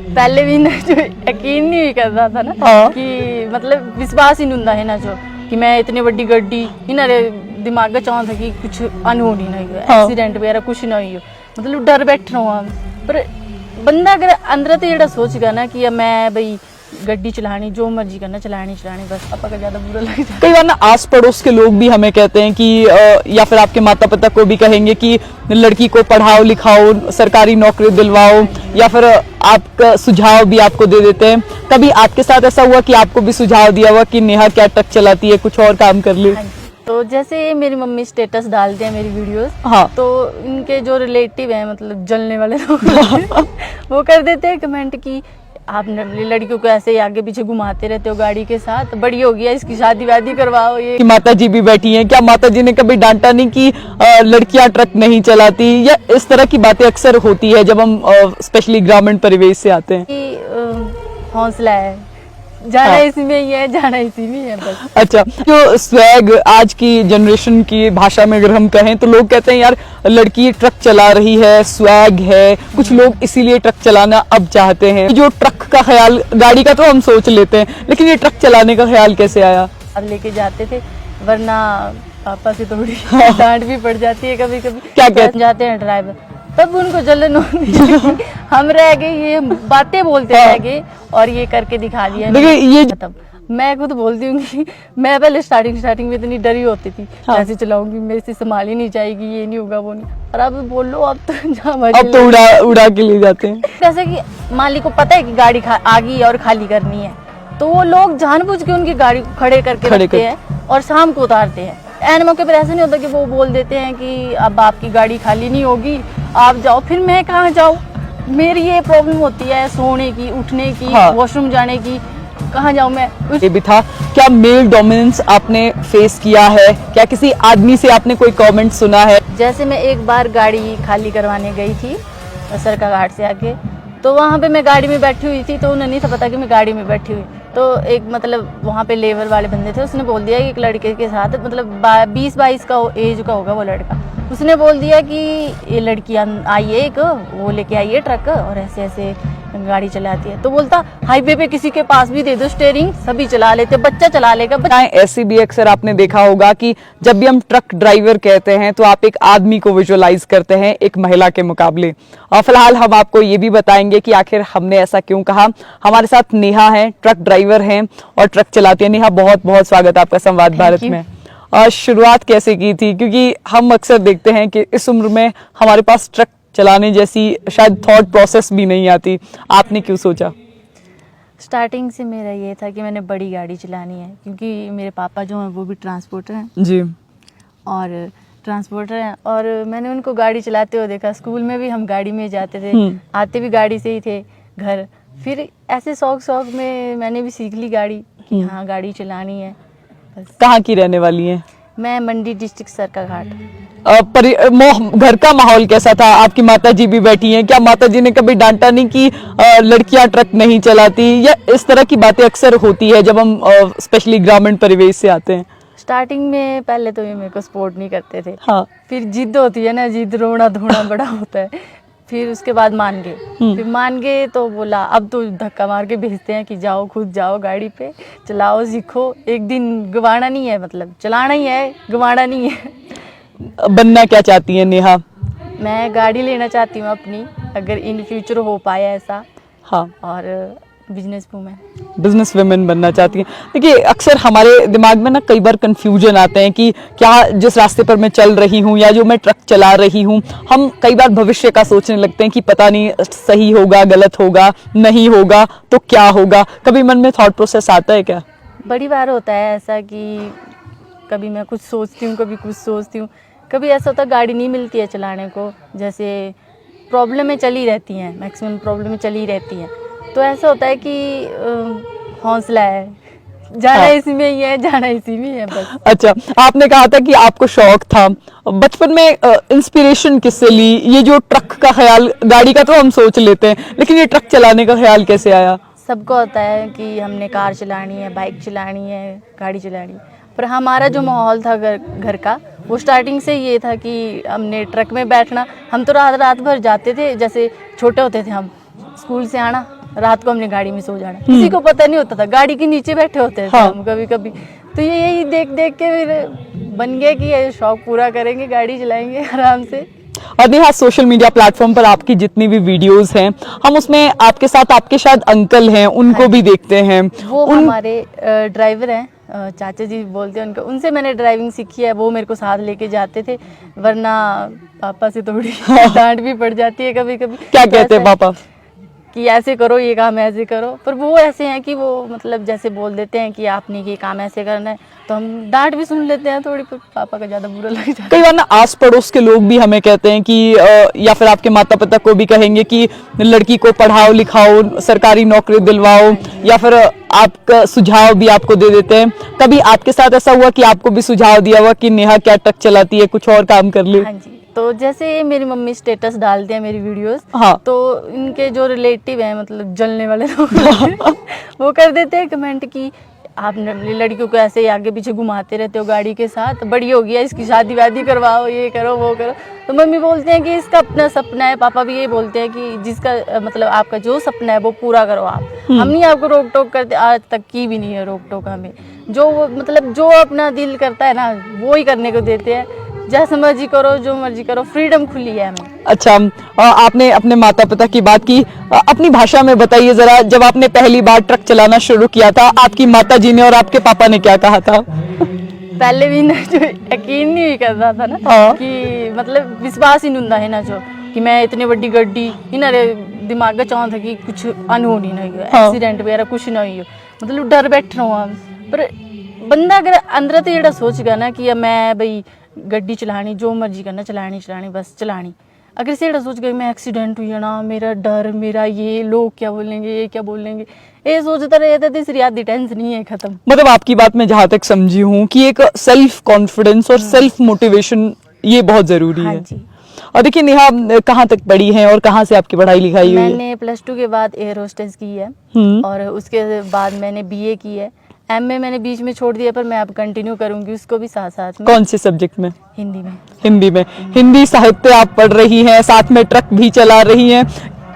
पहले भी ना जो यकीन नहीं करता था ना कि मतलब विश्वास ही नहीं होता है ना जो कि मैं इतनी बड़ी गड्डी इन्हें दिमाग का चाह था कि कुछ अनहोनी नहीं हो, एक्सीडेंट वगैरह कुछ नहीं हो, मतलब डर बैठ रहा हूँ। पर बंदा अगर अंदर तो ये सोचेगा ना कि मैं भाई गड्डी चलानी जो मर्जी करना चलानी बस पापा का ज्यादा बुरा लग जाता है। कई बार ना आस पड़ोस के लोग भी हमें कहते हैं कि या फिर आपके माता पिता को भी कहेंगे कि लड़की को पढ़ाओ लिखाओ, सरकारी नौकरी दिलवाओ, या फिर आपका सुझाव भी आपको दे देते हैं। कभी आपके साथ ऐसा हुआ कि आपको भी सुझाव दिया हुआ कि नेहा क्या ट्रक चलाती है, कुछ और काम कर ले? तो जैसे मेरी मम्मी स्टेटस डालते हैं मेरी वीडियोस, हाँ, तो इनके जो रिलेटिव हैं मतलब जलने वाले लोग वो कर देते हैं कमेंट कि आप लड़कियों को ऐसे ही आगे पीछे घुमाते रहते हो गाड़ी के साथ, बड़ी हो गया इसकी शादी वादी करवाओ। ये माता जी भी बैठी हैं, क्या माता जी ने कभी डांटा नहीं कि लड़कियां ट्रक नहीं चलाती, या इस तरह की बातें अक्सर होती है जब हम स्पेशली ग्रामीण परिवेश से आते हैं? हौसला है, जाना इसी में ही है, जाना इसी में है बस। अच्छा, जो स्वैग आज की जनरेशन की भाषा में अगर हम कहें तो लोग कहते हैं यार लड़की ट्रक चला रही है, स्वैग है, कुछ लोग इसीलिए ट्रक चलाना अब चाहते हैं। जो ट्रक का ख्याल, गाड़ी का तो हम सोच लेते हैं, लेकिन ये ट्रक चलाने का ख्याल कैसे आया? अब लेके जाते थे, वरना पापा से थोड़ी डांट भी पड़ जाती है कभी कभी। क्या कहते जाते हैं ड्राइवर, तब उनको जलन होती हम रह गए, ये बातें बोलते रह गए और ये करके दिखा दिया। देखिए ये तब मैं खुद बोलती हूँ कि मैं पहले स्टार्टिंग में इतनी डरी होती थी, कैसे चलाऊंगी, मेरे से संभाल ही नहीं जाएगी, ये नहीं होगा वो नहीं, और अब बोलो अब तो अब तो उड़ा के ले जाते हैं। जैसे कि मालिक को पता है कि गाड़ी आ गई और खाली करनी है, तो वो लोग जानबूझ के उनकी गाड़ी को खड़े करके रखते हैं और शाम को उतारते हैं। ऐन मौके पर ऐसा नहीं होता कि वो बोल देते हैं कि अब आपकी गाड़ी खाली नहीं होगी, आप जाओ। फिर मैं कहाँ जाऊँ? मेरी ये प्रॉब्लम होती है सोने की, उठने की, वॉशरूम जाने की, कहाँ जाऊँ मैं? ये भी था, क्या मेल डोमिनेंस आपने फेस किया है? क्या किसी आदमी से आपने कोई कमेंट सुना है? जैसे मैं एक बार गाड़ी खाली करवाने गई थी सरका घाट से आके, तो वहाँ पे मैं गाड़ी में बैठी हुई थी, तो उन्हें नहीं था पता कि मैं गाड़ी में बैठी हुई। तो एक मतलब वहाँ पे लेबर वाले बंदे थे, उसने बोल दिया कि एक लड़के के साथ मतलब 20-22 का एज का होगा वो लड़का, उसने बोल दिया कि ये लड़की आई है एक, वो लेके आई है ट्रक और ऐसे ऐसे गाड़ी चलाती है। तो बोलता हाईवे पे किसी के पास भी दे दो स्टीयरिंग, सभी चला लेते, बच्चा चला लेगा। ऐसे भी अक्सर आपने देखा होगा कि जब भी हम ट्रक ड्राइवर कहते हैं तो आप एक आदमी को विजुअलाइज करते हैं एक महिला के मुकाबले। और फिलहाल हम आपको ये भी बताएंगे कि आखिर हमने ऐसा क्यों कहा। हमारे साथ नेहा है, ट्रक ड्राइवर हैं और ट्रक चलाती है। नेहा, बहुत बहुत स्वागत आपका संवाद भारत में। और शुरुआत कैसे की थी, क्योंकि हम अक्सर देखते हैं कि इस उम्र में हमारे पास ट्रक चलाने जैसी शायद थॉट प्रोसेस भी नहीं आती, आपने क्यों सोचा? स्टार्टिंग से मेरा ये था कि मैंने बड़ी गाड़ी चलानी है, क्योंकि मेरे पापा जो हैं वो भी ट्रांसपोर्टर हैं जी, और मैंने उनको गाड़ी चलाते हुए देखा। स्कूल में भी हम गाड़ी में जाते थे, आते भी गाड़ी से ही थे घर। फिर ऐसे शौक में मैंने भी सीख ली गाड़ी कि हाँ गाड़ी चलानी है बस। कहाँ की रहने वाली हैं? मैं मंडी डिस्ट्रिक्ट सरका घाट। घर का माहौल कैसा था? आपकी माता जी भी बैठी हैं, क्या माता जी ने कभी डांटा नहीं कि लड़कियां ट्रक नहीं चलाती, या इस तरह की बातें अक्सर होती है जब हम स्पेशली ग्रामीण परिवेश से आते हैं? स्टार्टिंग में पहले तो ये मेरे को सपोर्ट नहीं करते थे। हाँ। फिर जिद होती है ना, जिद रोना धोना बड़ा होता है। फिर उसके बाद मान गए तो बोला अब तो धक्का मार के भेजते हैं कि जाओ, खुद जाओ गाड़ी पे चलाओ, सीखो, एक दिन गवाना नहीं है, मतलब चलाना ही है, गवाना नहीं है। बनना क्या चाहती है नेहा? मैं गाड़ी लेना चाहती हूँ अपनी, अगर इन फ्यूचर हो पाया ऐसा। हाँ। और बिजनेस वुमेन बनना चाहती हैं। देखिए अक्सर हमारे दिमाग में ना कई बार कंफ्यूजन आते हैं कि क्या जिस रास्ते पर मैं चल रही हूँ या जो मैं ट्रक चला रही हूँ, हम कई बार भविष्य का सोचने लगते हैं कि पता नहीं सही होगा, गलत होगा, नहीं होगा तो क्या होगा। कभी मन में थॉट प्रोसेस आता है क्या? बड़ी बार होता है ऐसा कि कभी मैं कुछ सोचती हूँ, कभी कुछ सोचती हूँ। कभी ऐसा होता है गाड़ी नहीं मिलती है चलाने को, जैसे प्रॉब्लमें चली रहती हैं, मैक्सिमम प्रॉब्लमें चली रहती हैं। तो ऐसा होता है कि हौसला है, जाना इसी में ही है, जाना इसी में है बस। अच्छा, आपने कहा था कि आपको शौक था बचपन में, इंस्पिरेशन किससे ली? ये जो ट्रक का ख्याल, गाड़ी का तो हम सोच लेते हैं, लेकिन ये ट्रक चलाने का ख्याल कैसे आया? सबको होता है कि हमने कार चलानी है, बाइक चलानी है, गाड़ी चलानी है, पर हमारा जो माहौल था घर का, वो स्टार्टिंग से ये था कि हमने ट्रक में बैठना। हम तो रात भर जाते थे, जैसे छोटे होते थे हम, स्कूल से आना, रात को हमने गाड़ी में सो जाना, किसी को पता नहीं होता था, गाड़ी के नीचे बैठे होते थे हाँ। हम कभी कभी। तो ये यही देख देख के फिर बन गया कि ये शौक पूरा करेंगे, गाड़ी चलाएंगे आराम से। और नेहा, सोशल मीडिया प्लेटफॉर्म पर आपकी जितनी भी वीडियोस हैं, हम उसमें आपके साथ आपके शायद अंकल हैं उनको भी देखते हैं। वो हमारे ड्राइवर हैं, चाचा जी बोलते हैं उनको, उनसे मैंने ड्राइविंग सीखी है। वो मेरे को साथ लेके जाते थे, वरना पापा से थोड़ी डांट भी पड़ जाती है कभी कभी। क्या तो कहते हैं ऐसा है पापा? कि ऐसे करो, ये काम ऐसे करो, पर वो ऐसे हैं कि वो मतलब जैसे बोल देते हैं कि आपने ये काम ऐसे करना है, तो हम डांट भी सुन लेते हैं थोड़ी, पर पापा का ज़्यादा बुरा लग जाता है। कई बार ना आस पड़ोस के लोग भी हमें कहते हैं कि या फिर आपके माता पिता को भी कहेंगे कि लड़की को पढ़ाओ लिखाओ, सरकारी नौकरी दिलवाओ, या फिर आपका सुझाव भी आपको दे देते हैं। कभी आपके साथ ऐसा हुआ कि आपको भी सुझाव दिया हुआ कि नेहा क्या ट्रक चलाती है, कुछ और काम कर ले? हाँ जी, तो जैसे मेरी मम्मी स्टेटस डालते हैं मेरी वीडियोस, हाँ। तो इनके जो रिलेटिव हैं, मतलब जलने वाले लोग वो कर देते हैं कमेंट कि आप लड़कियों को ऐसे ही आगे पीछे घुमाते रहते हो गाड़ी के साथ, बड़ी हो गई है, इसकी शादी वादी करवाओ, ये करो वो करो। तो मम्मी बोलते हैं कि इसका अपना सपना है, पापा भी ये बोलते हैं कि जिसका मतलब आपका जो सपना है वो पूरा करो आप, हम नहीं आपको रोक टोक करते, आज तक की भी नहीं है रोक टोक हमें। जो मतलब जो अपना दिल करता है ना वो ही करने को देते हैं, जैसे मर्जी करो, जो मर्जी करो, फ्रीडम खुली है हमें। अच्छा, आपने अपने माता पिता की बात की, अपनी भाषा में बताइए जरा, जब आपने पहली बार ट्रक चलाना शुरू किया था, आपकी माता जी ने और आपके पापा ने क्या कहा था? पहले भी ना जो यकीन नहीं कर रहा था ना, हाँ। कि मतलब विश्वास ही नहीं होता है ना, जो कि मैं इतने बड़ी गड्डी इन्हारे दिमाग का चाह था कि कुछ अनहोनी नहीं हो, हाँ। एक्सीडेंट वगैरह कुछ ना हो, मतलब डर बैठ रहा हूँ। पर बंदा अगर अंदर तो ये सोचेगा ना कि मैं भाई गड्डी चलानी, जो मर्जी करना, चलानी बस चलानी, अगर से सोच गई मैं एक्सीडेंट हुई है ना, मेरा डर, मेरा ये लोग क्या बोलेंगे, ये क्या बोलेंगे, ये सोचता रहता तो इसरी आधी टेंशन नहीं है खत्म। मतलब आपकी बात में जहां तक समझी हूँ कि एक सेल्फ कॉन्फिडेंस और सेल्फ मोटिवेशन ये बहुत जरूरी हाँ है। जी। और देखिए नेहा, कहाँ तक पढ़ी हैं और कहाँ से आपकी पढ़ाई लिखाई हुई है? मैंने +2 के बाद एयर होस्टेस की है, और उसके बाद मैंने BA की है। MA मैंने बीच में छोड़ दिया, पर मैं अब कंटिन्यू करूंगी उसको भी साथ साथ में। कौन से सब्जेक्ट में? हिंदी में। हिंदी में। हिंदी साहित्य आप पढ़ रही हैं, साथ में ट्रक भी चला रही हैं,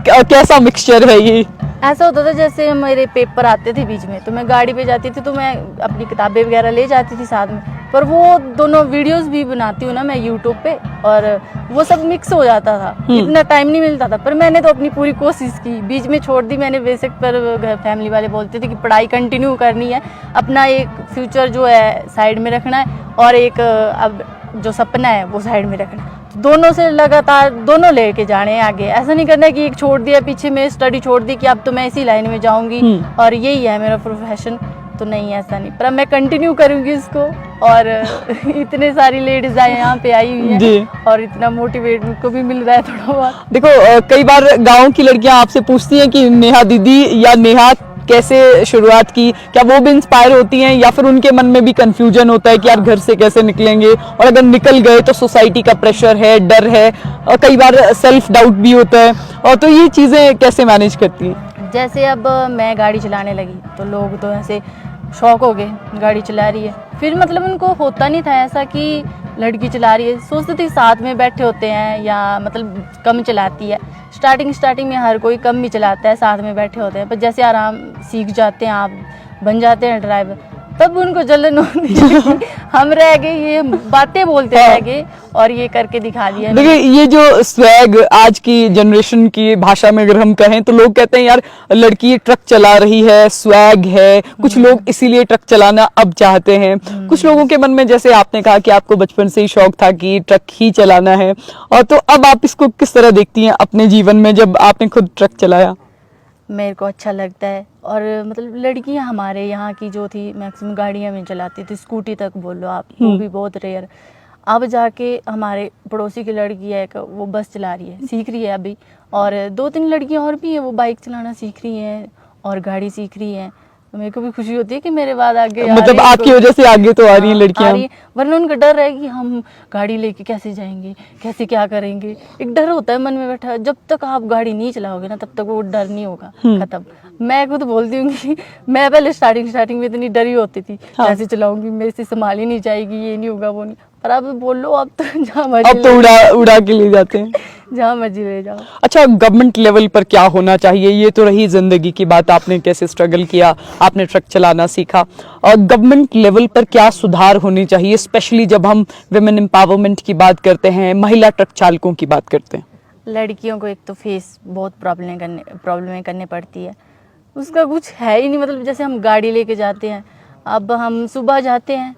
कैसा मिक्सचर है ये? ऐसा होता था जैसे मेरे पेपर आते थे बीच में, तो मैं गाड़ी पे जाती थी, तो मैं अपनी किताबें वगैरह ले जाती थी साथ में, पर वो दोनों वीडियोस भी बनाती हूँ ना मैं यूट्यूब पे, और वो सब मिक्स हो जाता था, इतना टाइम नहीं मिलता था। पर मैंने तो अपनी पूरी कोशिश की, बीच में छोड़ दी मैंने बेसिक, पर फैमिली वाले बोलते थे कि पढ़ाई कंटिन्यू करनी है, अपना एक फ्यूचर जो है साइड में रखना है, और एक अब जो सपना है वो साइड में रखना है, दोनों से लगातार दोनों लेके जाने हैं आगे। ऐसा नहीं करना है कि एक छोड़ दिया पीछे में, स्टडी छोड़ दी कि अब तो मैं इसी लाइन में जाऊंगी और यही है मेरा प्रोफेशन, तो नहीं, ऐसा नहीं। पर अब मैं कंटिन्यू करूंगी इसको, और इतने सारी लेडीज यहाँ पे आई हुई हैं, और इतना मोटिवेट को भी मिल रहा है थोड़ा बहुत। देखो, कई बार गांव की लड़कियां आपसे पूछती हैं कि नेहा दीदी या नेहा कैसे शुरुआत की, क्या वो भी इंस्पायर होती हैं, या फिर उनके मन में भी कंफ्यूजन होता है कि यार घर से कैसे निकलेंगे, और अगर निकल गए तो सोसाइटी का प्रेशर है, डर है, और कई बार सेल्फ डाउट भी होता है, और तो ये चीजें कैसे मैनेज करती हैं? जैसे अब मैं गाड़ी चलाने लगी तो लोग तो ऐसे शौक हो गए, गाड़ी चला रही है, फिर मतलब उनको होता नहीं था ऐसा कि लड़की चला रही है, सोचते थे साथ में बैठे होते हैं, या मतलब कम चलाती है। स्टार्टिंग में हर कोई कम भी चलाता है, साथ में बैठे होते हैं, पर जैसे आराम सीख जाते हैं, आप बन जाते हैं ड्राइवर, तब उनको जलन होती है हम रह गए, ये बातें बोलते रह गए और ये करके दिखा दिया। देखिए, ये जो स्वैग आज की जनरेशन की भाषा में अगर हम कहें तो लोग कहते हैं यार लड़की ट्रक चला रही है, स्वैग है, कुछ लोग इसीलिए ट्रक चलाना अब चाहते हैं। कुछ लोगों के मन में, जैसे आपने कहा कि आपको बचपन से ही शौक था कि ट्रक ही चलाना है, और तो अब आप इसको किस तरह देखती हैं अपने जीवन में जब आपने खुद ट्रक चलाया? मेरे को अच्छा लगता है, और मतलब लड़कियां हमारे यहाँ की जो थी मैक्सिमम गाड़ियाँ में चलाती थी, स्कूटी तक बोलो आप, वो भी बहुत रेयर। अब जाके हमारे पड़ोसी की लड़की है, वो बस चला रही है, सीख रही है अभी, और 2-3 लड़कियां और भी है, वो बाइक चलाना सीख रही हैं और गाड़ी सीख रही हैं। तो मेरे को भी खुशी होती है कि मेरे बाद आगे मतलब आपकी वजह से आगे तो आ रही हैं लड़कियां, वरना उनका डर है कि हम गाड़ी लेके कैसे जाएंगे, कैसे क्या करेंगे, एक डर होता है मन में बैठा। जब तक आप गाड़ी नहीं चलाओगे ना, तब तक वो डर नहीं होगा खत्म। मैं खुद बोलती हूँ कि मैं पहले स्टार्टिंग में इतनी डरी होती थी, कैसे चलाऊंगी, मेरे से संभाली नहीं जाएगी, ये नहीं होगा वो नहीं, पर अब बोलो, अब तो जहाँ मर्जी अब तो उड़ा के ले जाते हैं। जहाँ मर्जी ले जाओ। अच्छा, गवर्नमेंट लेवल पर क्या होना चाहिए? ये तो रही जिंदगी की बात, आपने कैसे स्ट्रगल किया, आपने ट्रक चलाना सीखा, और गवर्नमेंट लेवल पर क्या सुधार होनी चाहिए, स्पेशली जब हम विमेन एम्पावरमेंट की बात करते हैं, महिला ट्रक चालकों की बात करते हैं? लड़कियों को एक तो फेस बहुत प्रॉब्लमें करनी पड़ती है, उसका कुछ है ही नहीं। मतलब जैसे हम गाड़ी लेके जाते हैं, अब हम सुबह जाते हैं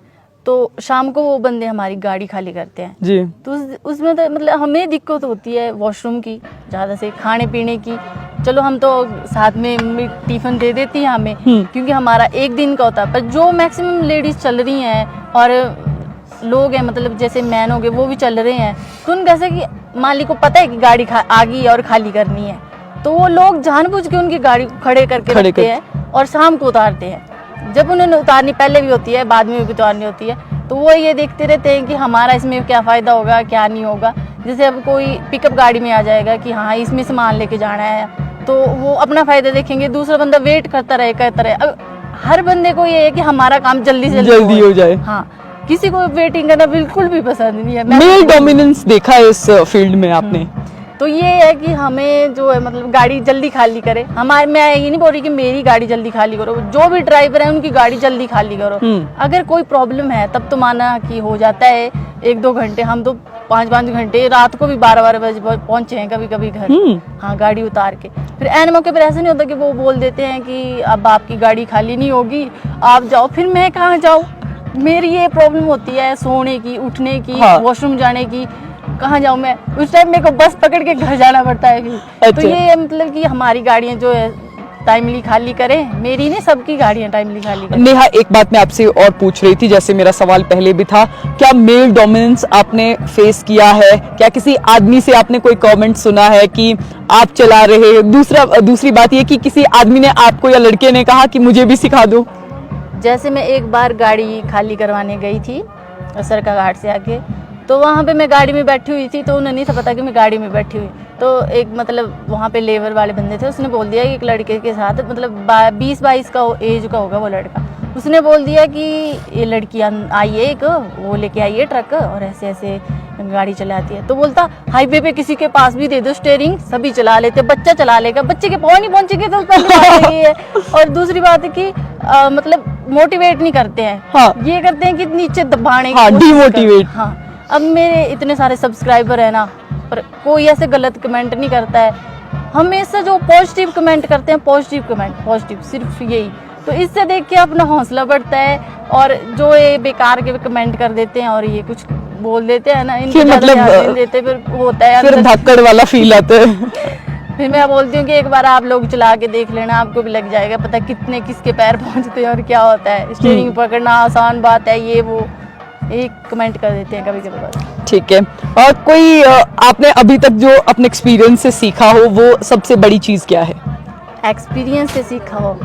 तो शाम को वो बंदे हमारी गाड़ी खाली करते हैं जी। तो उसमें तो मतलब हमें दिक्कत होती है वॉशरूम की, ज़्यादा से खाने पीने की। चलो हम तो साथ में टिफ़िन दे देती हैं हमें, क्योंकि हमारा एक दिन का होता है। पर जो मैक्सिमम लेडीज़ चल रही हैं और लोग हैं, मतलब जैसे मैन हो गए, वो भी चल रहे हैं, तो उन कैसे कि मालिक को पता है कि गाड़ी आ गई है और खाली करनी है, तो वो लोग जानबूझ के उनकी गाड़ी खड़े करके रखते हैं और शाम को उतारते हैं। जब उन्होंने उतारनी पहले भी होती है, बाद में भी उतारनी होती है, तो वो ये देखते रहते हैं कि हमारा इसमें क्या फ़ायदा होगा, क्या नहीं होगा। जैसे अब कोई पिकअप गाड़ी में आ जाएगा कि हाँ इसमें सामान लेके जाना है, तो वो अपना फ़ायदा देखेंगे, दूसरा बंदा वेट करता रहे। अब हर बंदे को ये है कि हमारा काम जल्दी से जल्दी हो जाए। हाँ, किसी को वेटिंग करना बिल्कुल भी पसंद नहीं है। मेल डोमिनेंस देखा है इस फील्ड में आपने? तो ये है कि हमें जो है मतलब गाड़ी जल्दी खाली करे। हमारे, मैं ये नहीं बोल रही कि मेरी गाड़ी जल्दी खाली करो, जो भी ड्राइवर है उनकी गाड़ी जल्दी खाली करो। अगर कोई प्रॉब्लम है तब तो माना कि हो जाता है 1-2 घंटे, हम तो 5-5 घंटे, रात को भी 12-12 बजे पहुंचे हैं कभी कभी घर। हाँ, गाड़ी उतार के फिर एन मौके पर ऐसा नहीं होता कि वो बोल देते हैं कि अब आपकी गाड़ी खाली नहीं होगी, आप जाओ। फिर मैं कहाँ जाऊँ? मेरी ये प्रॉब्लम होती है सोने की, उठने की, वॉशरूम जाने की, कहाँ जाऊँ मैं? उस टाइम मेरे को बस पकड़ के घर जाना पड़ता है फिर। अच्छा। तो ये मतलब कि हमारी गाड़ियाँ जो है टाइमली खाली करें, मेरी नहीं सबकी गाड़ियाँ टाइमली खाली करें। नेहा, एक बात मैं आपसे और पूछ रही थी, जैसे मेरा सवाल पहले भी था, क्या मेल डोमिनेंस आपने फेस किया है? क्या किसी आदमी से आपने कोई कमेंट सुना है कि आप चला रहे? दूसरी बात ये कि किसी आदमी ने आपको या लड़के ने कहा कि मुझे भी सिखा दो? जैसे मैं एक बार गाड़ी खाली करवाने गई थी सरका घाट से आके, तो वहाँ पे मैं गाड़ी में बैठी हुई थी, तो उन्हें नहीं था पता कि मैं गाड़ी में बैठी हुई। तो एक मतलब वहाँ पे लेबर वाले बंदे थे, उसने बोल दिया कि एक लड़के के साथ, मतलब 20-22 का एज का होगा वो लड़का, उसने बोल दिया कि ये लड़की आई है एक, वो लेके आई है ट्रक और ऐसे ऐसे गाड़ी चलाती है। तो बोलता हाईवे पे किसी के पास भी दे दो स्टीयरिंग, सभी चला लेते, बच्चा चला लेगा, बच्चे के पाँव नहीं पहुंचेंगे तो पहली बात ये है। और दूसरी बात है कि मतलब मोटिवेट नहीं करते हैं। हाँ। ये करते हैं कि नीचे दबाने की, डिमोटिवेट। हाँ, अब मेरे इतने सारे सब्सक्राइबर है ना, पर कोई ऐसे गलत कमेंट नहीं करता है। हमेशा जो पॉजिटिव कमेंट करते हैं, पॉजिटिव कमेंट, पॉजिटिव, सिर्फ यही। तो इससे देख के अपना हौसला बढ़ता है। और जो ये बेकार के कमेंट कर देते हैं और ये कुछ बोल देते हैं ना, इनको मतलब देते, फिर होता है फिर धक्कड़ वाला फील आता है। फिर मैं बोलती हूँ कि एक बार आप लोग चला के देख लेना, आपको भी लग जाएगा पता कितने किसके पैर पहुंचते हैं और क्या होता है। स्टीयरिंग पकड़ना आसान बात है, ये वो एक कमेंट कर देते हैं कभी कभी बस। ठीक है। और कोई आपने अभी तक जो अपने एक्सपीरियंस से सीखा हो, वो सबसे बड़ी चीज क्या है? एक्सपीरियंस से सीखा हो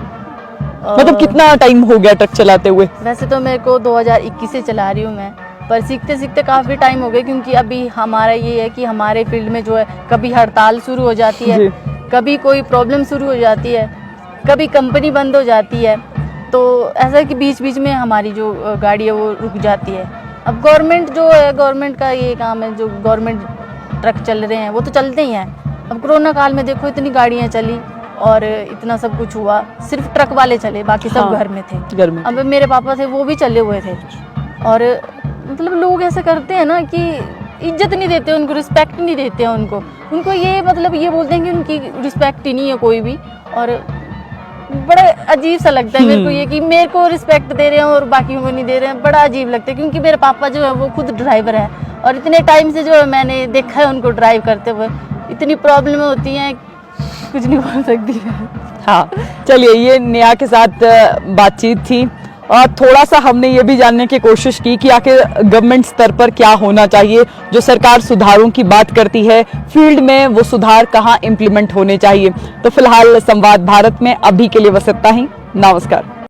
मतलब कितना टाइम हो गया ट्रक चलाते हुए? वैसे तो मेरे को 2021 से चला रही हूँ मैं, पर सीखते सीखते काफ़ी टाइम हो गया, क्योंकि अभी हमारा ये है कि हमारे फील्ड में जो है कभी हड़ताल शुरू हो जाती है, कभी कोई प्रॉब्लम शुरू हो जाती है, कभी कंपनी बंद हो जाती है। तो ऐसा है कि बीच बीच में हमारी जो गाड़ी है वो रुक जाती है। अब गवर्नमेंट जो है, गवर्नमेंट का ये काम है, जो गवर्नमेंट ट्रक चल रहे हैं वो तो चलते ही हैं। अब कोरोना काल में देखो इतनी गाड़ियाँ चली और इतना सब कुछ हुआ, सिर्फ ट्रक वाले चले, बाकी सब घर में थे। घर में अब मेरे पापा थे, वो भी चले हुए थे। और मतलब लोग ऐसे करते हैं ना कि इज्जत नहीं देते उनको, रिस्पेक्ट नहीं देते हैं उनको ये मतलब ये बोलते हैं कि उनकी रिस्पेक्ट ही नहीं है कोई भी। और बड़ा अजीब सा लगता है मेरे को ये कि मेरे को रिस्पेक्ट दे रहे हैं और बाकियों को नहीं दे रहे हैं, बड़ा अजीब लगता है। क्योंकि मेरे पापा जो है वो खुद ड्राइवर है और इतने टाइम से जो है मैंने देखा है उनको ड्राइव करते हुए। इतनी प्रॉब्लम होती हैं, कुछ नहीं बोल सकती। हाँ, चलिए, ये नेहा के साथ बातचीत थी और थोड़ा सा हमने ये भी जानने की कोशिश की कि आखिर गवर्नमेंट स्तर पर क्या होना चाहिए। जो सरकार सुधारों की बात करती है, फील्ड में वो सुधार कहाँ इम्प्लीमेंट होने चाहिए। तो फिलहाल संवाद भारत में अभी के लिए बस इतना ही। नमस्कार।